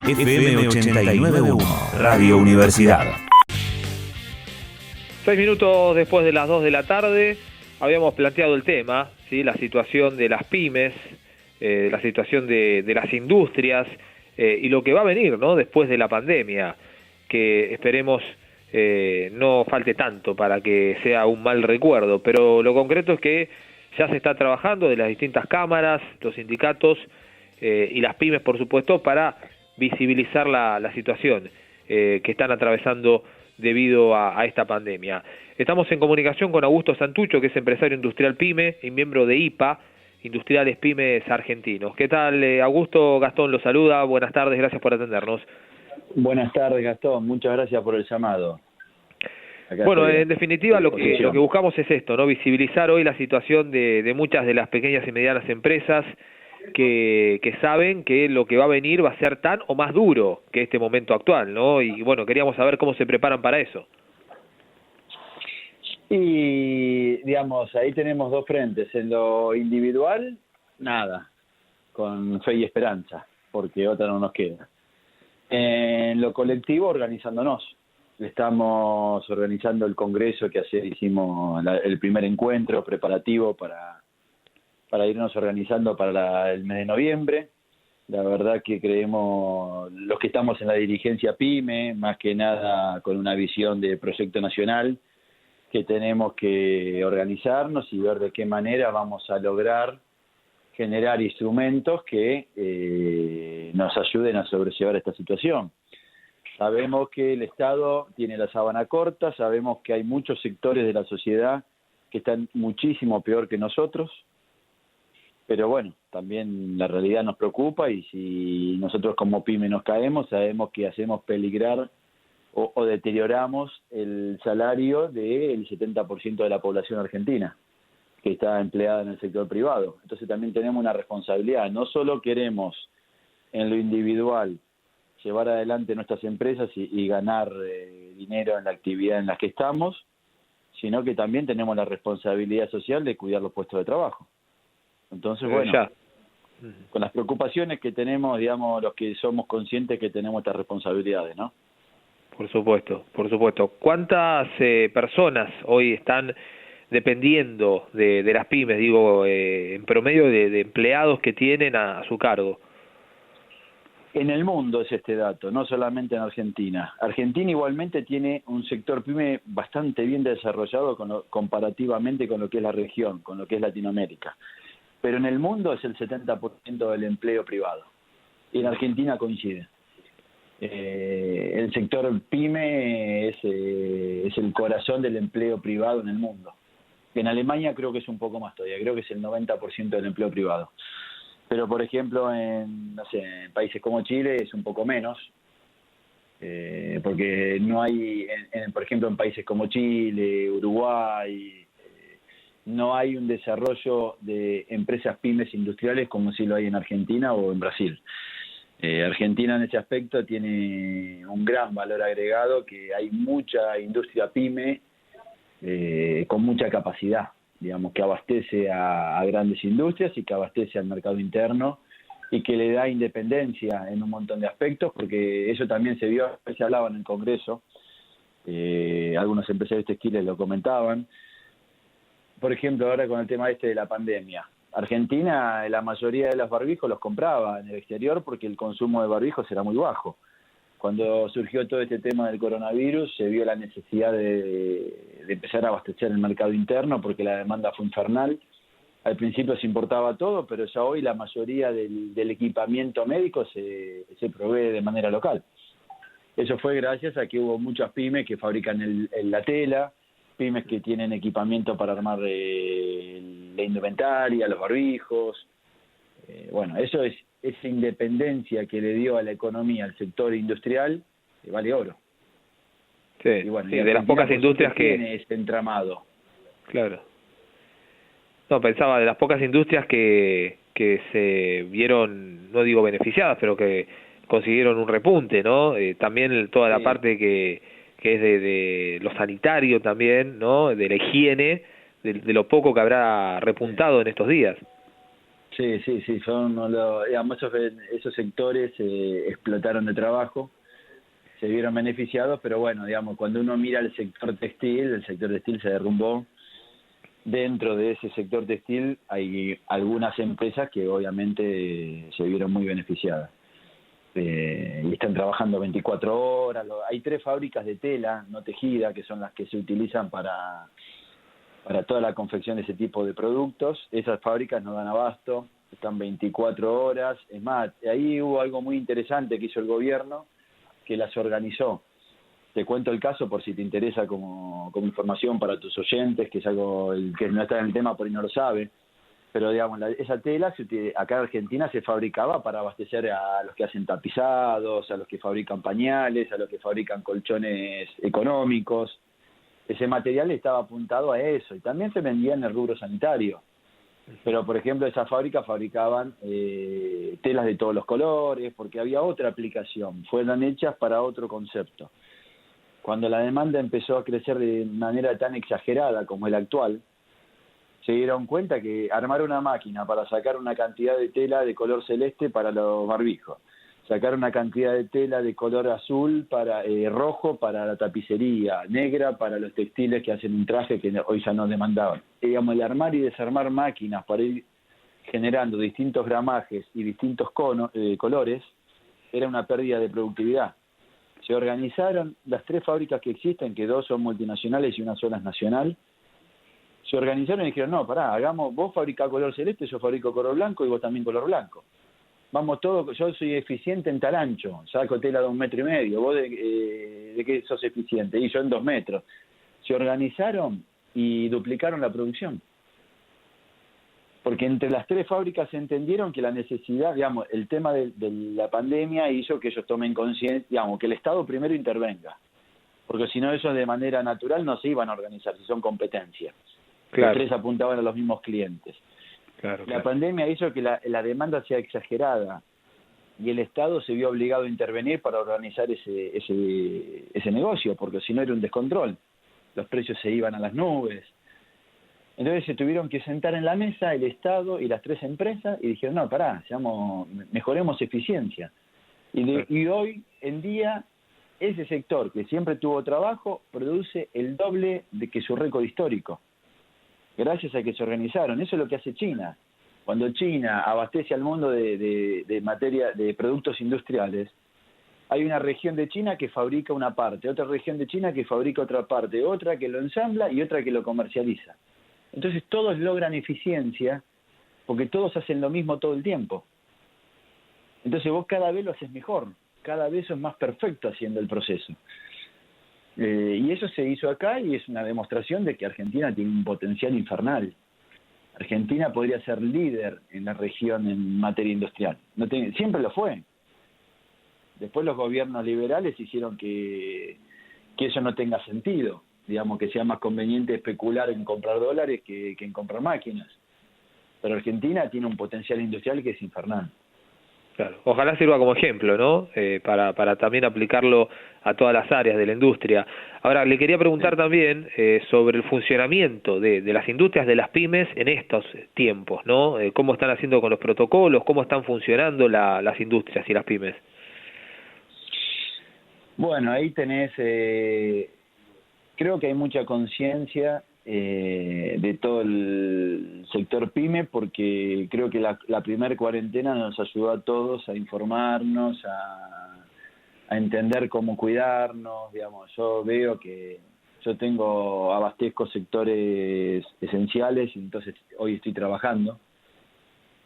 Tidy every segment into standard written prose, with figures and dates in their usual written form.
FM 89.1, Radio Universidad. 6 minutos después de las 2 de la tarde, habíamos planteado el tema, ¿sí? La situación de las pymes, la situación de las industrias y lo que va a venir, ¿no? Después de la pandemia, que esperemos no falte tanto para que sea un mal recuerdo, pero lo concreto es que ya se está trabajando de las distintas cámaras, los sindicatos y las pymes, por supuesto, para visibilizar la situación que están atravesando debido a esta pandemia. Estamos en comunicación con Augusto Santucho, que es empresario industrial PYME y miembro de IPA, Industriales Pymes Argentinos. ¿Qué tal, Augusto? Gastón lo saluda. Buenas tardes, gracias por atendernos. Buenas tardes, Gastón. Muchas gracias por el llamado. Bueno, en definitiva lo que buscamos es esto, ¿no? Visibilizar hoy la situación de muchas de las pequeñas y medianas empresas que saben que lo que va a venir va a ser tan o más duro que este momento actual, ¿no? Y bueno, queríamos saber cómo se preparan para eso. Y, digamos, ahí tenemos dos frentes. En lo individual, nada, con fe y esperanza, porque otra no nos queda. En lo colectivo, organizándonos. Estamos organizando el congreso que ayer hicimos, el primer encuentro preparativo para irnos organizando para el mes de noviembre. La verdad que creemos, los que estamos en la dirigencia PYME, más que nada con una visión de proyecto nacional, que tenemos que organizarnos y ver de qué manera vamos a lograr generar instrumentos que nos ayuden a sobrellevar esta situación. Sabemos que el Estado tiene la sábana corta, sabemos que hay muchos sectores de la sociedad que están muchísimo peor que nosotros, pero bueno, también la realidad nos preocupa y si nosotros como PYME nos caemos, sabemos que hacemos peligrar o deterioramos el salario del 70% de la población argentina que está empleada en el sector privado. Entonces también tenemos una responsabilidad. No solo queremos en lo individual llevar adelante nuestras empresas y ganar dinero en la actividad en la que estamos, sino que también tenemos la responsabilidad social de cuidar los puestos de trabajo. Entonces, bueno, con las preocupaciones que tenemos, digamos, los que somos conscientes que tenemos estas responsabilidades, ¿no? Por supuesto, por supuesto. ¿Cuántas personas hoy están dependiendo de las pymes, digo, en promedio de empleados que tienen a su cargo? En el mundo es este dato, no solamente en Argentina. Argentina igualmente tiene un sector PYME bastante bien desarrollado comparativamente con lo que es la región, con lo que es Latinoamérica. Pero en el mundo es el 70% del empleo privado. Y en Argentina coincide. El sector PYME es el corazón del empleo privado en el mundo. En Alemania creo que es un poco más todavía, creo que es el 90% del empleo privado. Pero, por ejemplo, en países como Chile es un poco menos, porque no hay, por ejemplo, en países como Chile, Uruguay, no hay un desarrollo de empresas pymes industriales como si lo hay en Argentina o en Brasil. Argentina en ese aspecto tiene un gran valor agregado, que hay mucha industria pyme con mucha capacidad, digamos, que abastece a grandes industrias y que abastece al mercado interno y que le da independencia en un montón de aspectos, porque eso también se vio, se hablaba en el Congreso, algunos empresarios textiles lo comentaban. Por ejemplo, ahora con el tema de la pandemia, Argentina, la mayoría de los barbijos los compraba en el exterior porque el consumo de barbijos era muy bajo. Cuando surgió todo este tema del coronavirus, se vio la necesidad de empezar a abastecer el mercado interno porque la demanda fue infernal. Al principio se importaba todo, pero ya hoy la mayoría del equipamiento médico se provee de manera local. Eso fue gracias a que hubo muchas pymes que fabrican la tela, pymes que tienen equipamiento para armar la indumentaria, los barbijos. Bueno, eso es esa independencia que le dio a la economía al sector industrial, vale oro. Sí, y bueno, sí, de las pocas industrias que tiene este entramado. Claro. No, pensaba de las pocas industrias que se vieron, no digo beneficiadas, pero que consiguieron un repunte, ¿no? También toda la parte que es de lo sanitario también, ¿no? De la higiene, de lo poco que habrá repuntado en estos días. Sí, sí, sí, digamos, esos sectores explotaron de trabajo, se vieron beneficiados, pero bueno, digamos, cuando uno mira el sector textil se derrumbó. Dentro de ese sector textil hay algunas empresas que obviamente se vieron muy beneficiadas. Y están trabajando 24 horas. Hay 3 fábricas de tela no tejida, que son las que se utilizan para toda la confección de ese tipo de productos. Esas fábricas no dan abasto, están 24 horas. Es más, ahí hubo algo muy interesante que hizo el gobierno, que las organizó. Te cuento el caso por si te interesa como información para tus oyentes, que es algo, el que no está en el tema por ahí no lo sabe. Pero digamos, esa tela acá en Argentina se fabricaba para abastecer a los que hacen tapizados, a los que fabrican pañales, a los que fabrican colchones económicos. Ese material estaba apuntado a eso y también se vendía en el rubro sanitario. Pero, por ejemplo, esas fábricas fabricaban telas de todos los colores porque había otra aplicación, fueron hechas para otro concepto. Cuando la demanda empezó a crecer de manera tan exagerada como el actual, se dieron cuenta que armar una máquina para sacar una cantidad de tela de color celeste para los barbijos, sacar una cantidad de tela de color azul rojo para la tapicería, negra para los textiles que hacen un traje que hoy ya no demandaban. Digamos, el armar y desarmar máquinas para ir generando distintos gramajes y distintos colores era una pérdida de productividad. Se organizaron las 3 fábricas que existen, que 2 son multinacionales y una sola es nacional. Se organizaron y dijeron, no, pará, vos fabricás color celeste, yo fabrico color blanco y vos también color blanco. Vamos todos, yo soy eficiente en tal ancho, saco tela de 1,5 metros, vos de qué sos eficiente, y yo en 2 metros. Se organizaron y duplicaron la producción. Porque entre las 3 fábricas se entendieron que la necesidad, digamos, el tema de la pandemia hizo que ellos tomen conciencia, digamos, que el Estado primero intervenga. Porque si no, eso de manera natural no se iban a organizar, si son competencias. Claro. Los 3 apuntaban a los mismos clientes. Claro, La pandemia hizo que la demanda sea exagerada y el Estado se vio obligado a intervenir para organizar ese negocio, porque si no era un descontrol. Los precios se iban a las nubes. Entonces se tuvieron que sentar en la mesa el Estado y las 3 empresas y dijeron, no, pará, mejoremos eficiencia. Y hoy en día ese sector que siempre tuvo trabajo produce el doble de que su récord histórico. Gracias a que se organizaron. Eso es lo que hace China. Cuando China abastece al mundo de materia, de productos industriales, hay una región de China que fabrica una parte, otra región de China que fabrica otra parte, otra que lo ensambla y otra que lo comercializa. Entonces todos logran eficiencia porque todos hacen lo mismo todo el tiempo. Entonces vos cada vez lo haces mejor, cada vez sos más perfecto haciendo el proceso. Y eso se hizo acá y es una demostración de que Argentina tiene un potencial infernal. Argentina podría ser líder en la región en materia industrial. Siempre lo fue. Después los gobiernos liberales hicieron que eso no tenga sentido. Digamos, que sea más conveniente especular en comprar dólares que en comprar máquinas. Pero Argentina tiene un potencial industrial que es infernal. Claro. Ojalá sirva como ejemplo, ¿no? Para también aplicarlo a todas las áreas de la industria. Ahora, le quería preguntar también sobre el funcionamiento de las industrias, de las pymes en estos tiempos, ¿no? ¿Cómo están haciendo con los protocolos? ¿Cómo están funcionando las industrias y las pymes? Bueno, ahí tenés... creo que hay mucha conciencia de todo el sector pyme, porque creo que la primer cuarentena nos ayudó a todos a informarnos, a entender cómo cuidarnos. Digamos, yo veo que yo abastezco sectores esenciales y entonces hoy estoy trabajando.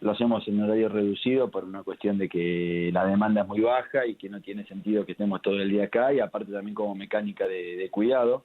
Lo hacemos en horario reducido por una cuestión de que la demanda es muy baja y que no tiene sentido que estemos todo el día acá, y aparte también como mecánica de cuidado.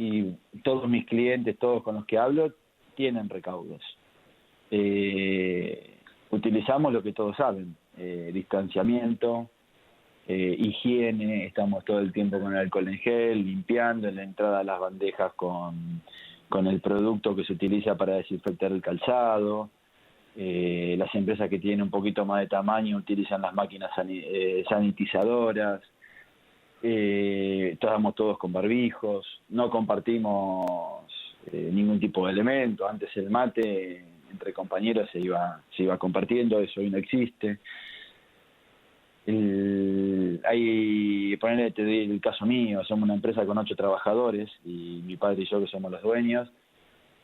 Y todos mis clientes, todos con los que hablo, tienen recaudos. Utilizamos lo que todos saben, distanciamiento, higiene, estamos todo el tiempo con el alcohol en gel, limpiando en la entrada las bandejas con el producto que se utiliza para desinfectar el calzado. Las empresas que tienen un poquito más de tamaño utilizan las máquinas sanitizadoras. Estamos todos con barbijos, no compartimos ningún tipo de elemento. Antes el mate entre compañeros se iba compartiendo, eso hoy no existe. Ponele, te doy el caso mío, somos una empresa con 8 trabajadores y mi padre y yo que somos los dueños.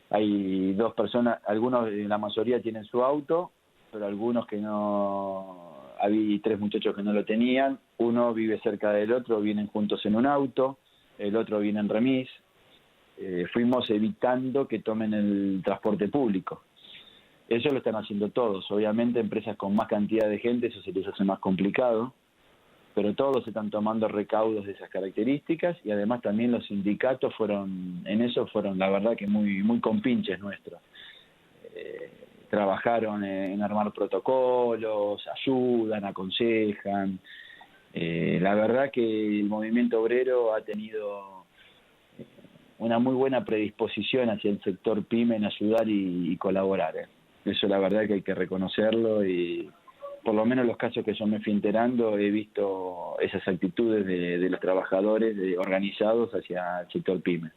Hay 2 personas, algunos, la mayoría tienen su auto, pero algunos que no, había 3 muchachos que no lo tenían, uno vive cerca del otro, vienen juntos en un auto, el otro viene en remis. Fuimos evitando que tomen el transporte público. Eso lo están haciendo todos. Obviamente empresas con más cantidad de gente, eso se les hace más complicado, pero todos están tomando recaudos de esas características y además también los sindicatos fueron la verdad que muy compinches nuestros. Trabajaron en armar protocolos, ayudan, aconsejan. La verdad que el movimiento obrero ha tenido una muy buena predisposición hacia el sector PYME en ayudar y colaborar. Eso la verdad que hay que reconocerlo y por lo menos los casos que yo me fui enterando he visto esas actitudes de los trabajadores organizados hacia el sector PYME.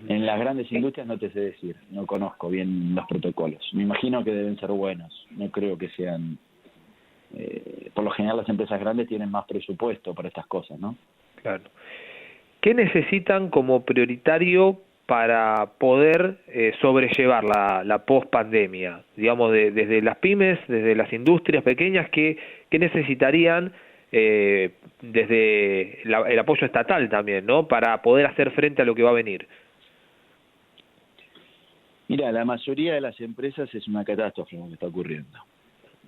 En las grandes industrias no te sé decir, no conozco bien los protocolos. Me imagino que deben ser buenos, no creo que sean... por lo general las empresas grandes tienen más presupuesto para estas cosas, ¿no? Claro. ¿Qué necesitan como prioritario para poder sobrellevar la post-pandemia? Digamos, desde las pymes, desde las industrias pequeñas, ¿qué necesitarían desde el apoyo estatal también, ¿no? Para poder hacer frente a lo que va a venir. Mira, la mayoría de las empresas es una catástrofe lo que está ocurriendo.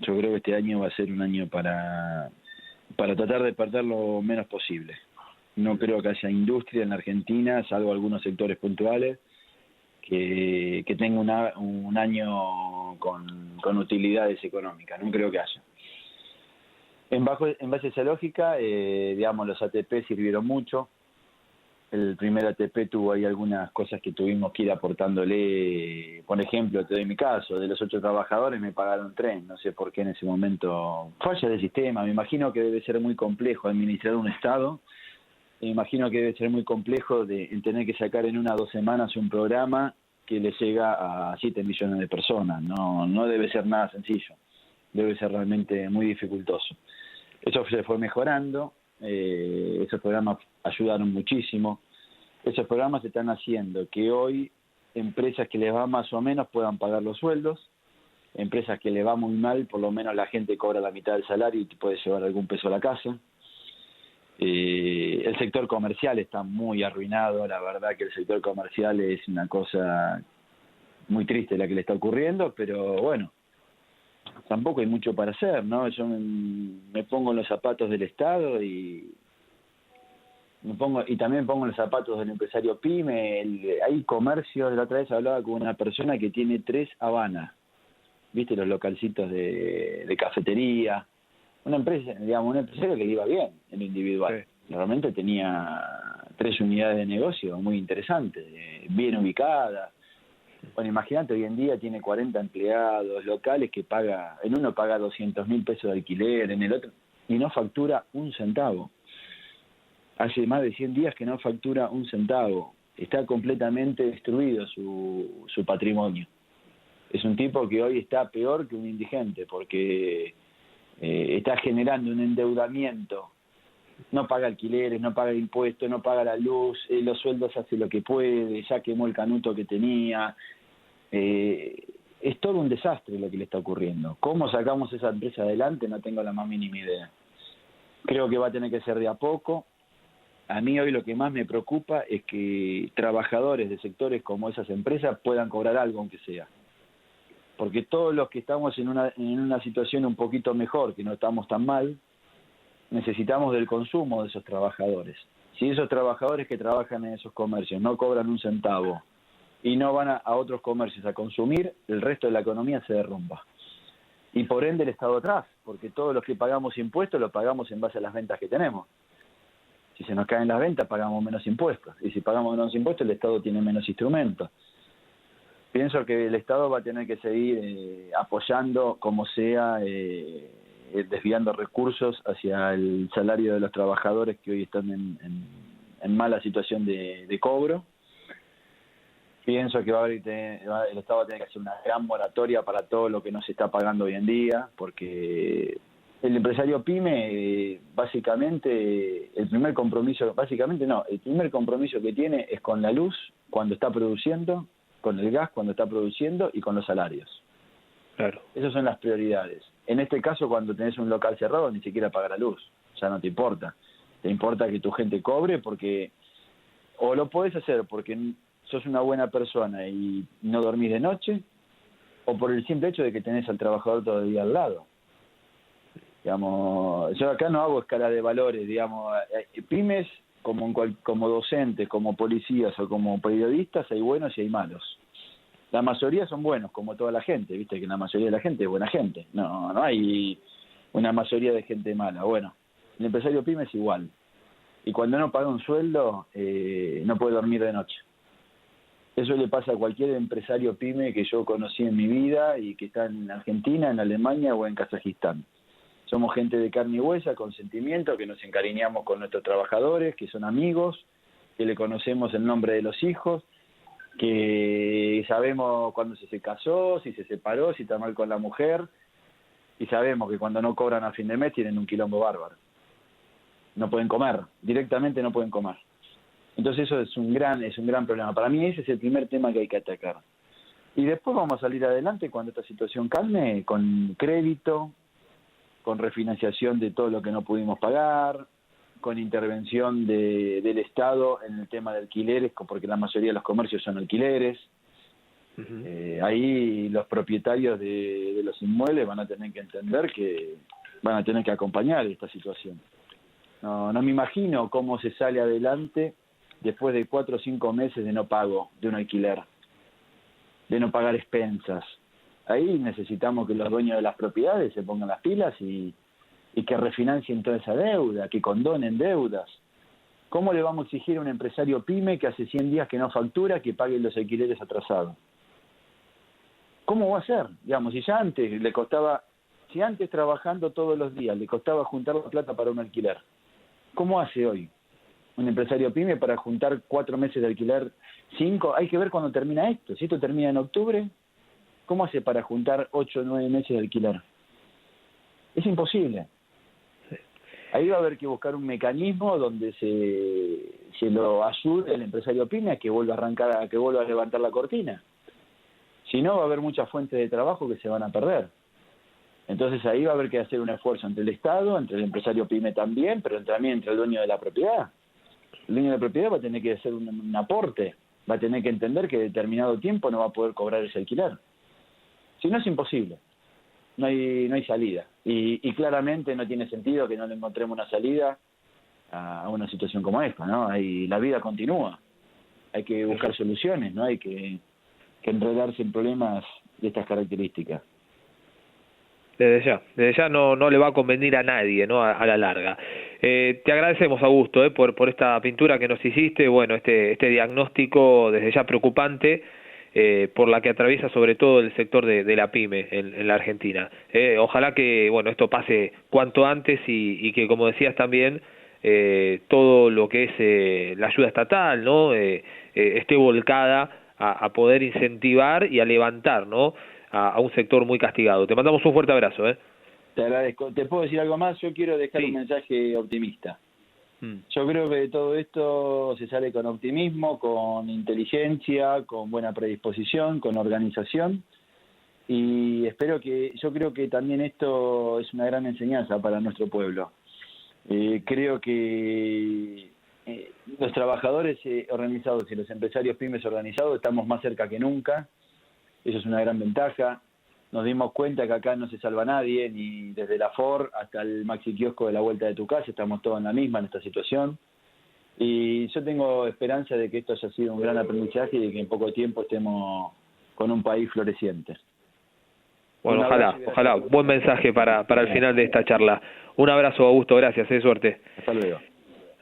Yo creo que este año va a ser un año para tratar de perder lo menos posible. No creo que haya industria en la Argentina, salvo algunos sectores puntuales, que tenga un año con utilidades económicas. No creo que haya. En base a esa lógica, digamos, los ATP sirvieron mucho. El primer ATP tuvo ahí algunas cosas que tuvimos que ir aportándole. Por ejemplo, te doy mi caso, de los 8 trabajadores me pagaron 3, no sé por qué en ese momento. Falla del sistema, me imagino que debe ser muy complejo administrar un Estado. Me imagino que debe ser muy complejo en tener que sacar en 1 o 2 semanas un programa que le llega a 7 millones de personas. No debe ser nada sencillo, debe ser realmente muy dificultoso. Eso se fue mejorando, esos programas ayudaron muchísimo. Esos programas están haciendo que hoy empresas que les va más o menos puedan pagar los sueldos, empresas que les va muy mal, por lo menos la gente cobra la mitad del salario y te puede llevar algún peso a la casa. El sector comercial está muy arruinado, la verdad que el sector comercial es una cosa muy triste la que le está ocurriendo, pero bueno, tampoco hay mucho para hacer, ¿no? Yo me pongo en los zapatos del Estado y también pongo en los zapatos del empresario PYME. Hay comercios, la otra vez hablaba con una persona que tiene 3 Habanas, ¿viste? Los localcitos de cafetería. Un empresario que le iba bien en lo individual. Sí. Realmente tenía 3 unidades de negocio muy interesantes, bien ubicadas. Bueno, imagínate, hoy en día tiene 40 empleados locales que en uno paga 200.000 pesos de alquiler, en el otro, y no factura un centavo. Hace más de 100 días que no factura un centavo. Está completamente destruido su patrimonio. Es un tipo que hoy está peor que un indigente, porque está generando un endeudamiento, no paga alquileres, no paga impuestos, no paga la luz, los sueldos hace lo que puede, ya quemó el canuto que tenía. Es todo un desastre lo que le está ocurriendo. ¿Cómo sacamos esa empresa adelante? No tengo la más mínima idea. Creo que va a tener que ser de a poco. A mí hoy lo que más me preocupa es que trabajadores de sectores como esas empresas puedan cobrar algo, aunque sea. Porque todos los que estamos en una situación un poquito mejor, que no estamos tan mal, necesitamos del consumo de esos trabajadores. Si esos trabajadores que trabajan en esos comercios no cobran un centavo y no van a otros comercios a consumir, el resto de la economía se derrumba. Y por ende el Estado atrás, porque todos los que pagamos impuestos lo pagamos en base a las ventas que tenemos. Si se nos caen las ventas, pagamos menos impuestos. Y si pagamos menos impuestos, el Estado tiene menos instrumentos. Pienso que el Estado va a tener que seguir apoyando, como sea, desviando recursos hacia el salario de los trabajadores que hoy están en mala situación de cobro. Pienso que el Estado va a tener que hacer una gran moratoria para todo lo que no se está pagando hoy en día, porque el empresario pyme, básicamente, el primer compromiso que tiene es con la luz cuando está produciendo, con el gas cuando está produciendo y con los salarios. Claro. Esas son las prioridades. En este caso, cuando tenés un local cerrado, ni siquiera paga la luz, ya no te importa. Te importa que tu gente cobre porque, o lo podés hacer porque sos una buena persona y no dormís de noche, o por el simple hecho de que tenés al trabajador todo el día al lado. Digamos, yo acá no hago escala de valores, digamos, pymes como docentes, como policías o como periodistas hay buenos y hay malos. La mayoría son buenos, como toda la gente, viste que la mayoría de la gente es buena gente, no hay una mayoría de gente mala. Bueno, el empresario pyme es igual, y cuando no paga un sueldo no puede dormir de noche. Eso le pasa a cualquier empresario pyme que yo conocí en mi vida y que está en Argentina, en Alemania o en Kazajistán. Somos gente de carne y hueso, con sentimiento, que nos encariñamos con nuestros trabajadores, que son amigos, que le conocemos el nombre de los hijos, que sabemos cuándo se casó, si se separó, si está mal con la mujer, y sabemos que cuando no cobran a fin de mes tienen un quilombo bárbaro. No pueden comer, directamente no pueden comer. Entonces eso es un gran problema. Para mí ese es el primer tema que hay que atacar. Y después vamos a salir adelante cuando esta situación calme, con crédito, con refinanciación de todo lo que no pudimos pagar, con intervención del Estado en el tema de alquileres, porque la mayoría de los comercios son alquileres. Uh-huh. Ahí los propietarios de los inmuebles van a tener que entender que van a tener que acompañar esta situación. No me imagino cómo se sale adelante después de 4 o 5 meses de no pago de un alquiler, de no pagar expensas. Ahí necesitamos que los dueños de las propiedades se pongan las pilas y que refinancien toda esa deuda, que condonen deudas. ¿Cómo le vamos a exigir a un empresario pyme que hace 100 días que no factura que pague los alquileres atrasados? ¿Cómo va a ser? Digamos, si antes trabajando todos los días le costaba juntar la plata para un alquiler, ¿cómo hace hoy un empresario pyme para juntar 4 meses de alquiler, 5? Hay que ver cuándo termina esto. Si esto termina en octubre, ¿cómo hace para juntar 8 o 9 meses de alquiler? Es imposible. Ahí va a haber que buscar un mecanismo donde se lo ayude el empresario pyme a que vuelva a levantar la cortina. Si no, va a haber muchas fuentes de trabajo que se van a perder. Entonces ahí va a haber que hacer un esfuerzo entre el Estado, entre el empresario pyme también, pero también entre el dueño de la propiedad. El dueño de la propiedad va a tener que hacer un aporte, va a tener que entender que determinado tiempo no va a poder cobrar ese alquiler. Si no, es imposible. No hay salida. Y claramente no tiene sentido que no le encontremos una salida a una situación como esta, ¿no? La vida continúa. Hay que buscar soluciones, no hay que enredarse en problemas de estas características. Desde ya no le va a convenir a nadie, ¿no? A la larga. Te agradecemos, Augusto, por esta pintura que nos hiciste, bueno, este diagnóstico desde ya preocupante, por la que atraviesa sobre todo el sector de la pyme en la Argentina. Ojalá que bueno esto pase cuanto antes y que, como decías también, todo lo que es la ayuda estatal, ¿no? Esté volcada a poder incentivar y a levantar, ¿no? A un sector muy castigado. Te mandamos un fuerte abrazo. Te agradezco. ¿Te puedo decir algo más? Yo quiero dejar un mensaje optimista. Yo creo que de todo esto se sale con optimismo, con inteligencia, con buena predisposición, con organización, y yo creo que también esto es una gran enseñanza para nuestro pueblo. Creo que los trabajadores organizados y los empresarios pymes organizados estamos más cerca que nunca. Eso es una gran ventaja. Nos dimos cuenta que acá no se salva nadie, ni desde la Ford hasta el maxi kiosco de la vuelta de tu casa, estamos todos en la misma en esta situación. Y yo tengo esperanza de que esto haya sido un gran aprendizaje y de que en poco tiempo estemos con un país floreciente. Bueno, ojalá. Buen mensaje para el final de esta charla. Un abrazo, Augusto, gracias, suerte. Hasta luego.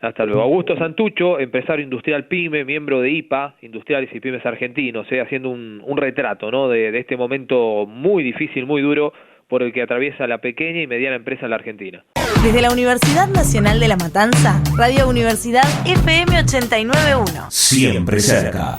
Hasta luego. Augusto Santucho, empresario industrial pyme, miembro de IPA, Industriales y Pymes Argentinos, haciendo un retrato, ¿no? de este momento muy difícil, muy duro, por el que atraviesa la pequeña y mediana empresa en la Argentina. Desde la Universidad Nacional de La Matanza, Radio Universidad FM 89.1. Siempre cerca.